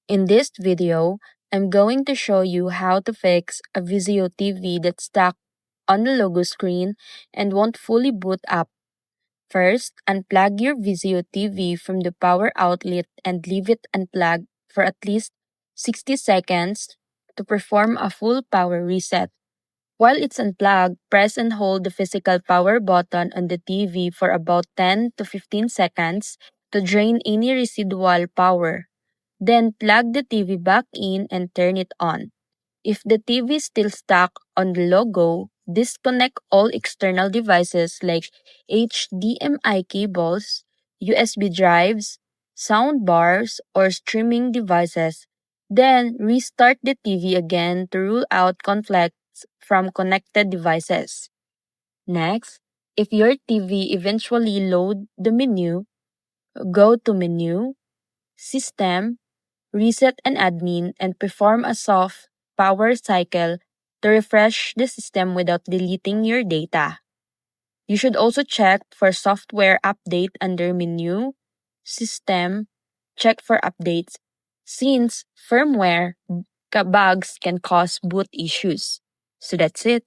In this video, I'm going to show you how to fix a VIZIO TV that's stuck on the logo screen and won't fully boot up. First, unplug your VIZIO TV from the power outlet and leave it unplugged for at least 60 seconds to perform a full power reset. While it's unplugged, press and hold the physical power button on the TV for about 10 to 15 seconds to drain any residual power. Then plug the TV back in and turn it on. If the TV is still stuck on the logo, disconnect all external devices like HDMI cables, USB drives, sound bars, or streaming devices. Then restart the TV again to rule out conflicts from connected devices. Next, if your TV eventually loads the menu, go to Menu, System, Reset and Admin, and perform a soft power cycle to refresh the system without deleting your data. You should also check for software update under Menu, System, check for updates, since firmware bugs can cause boot issues. So that's it.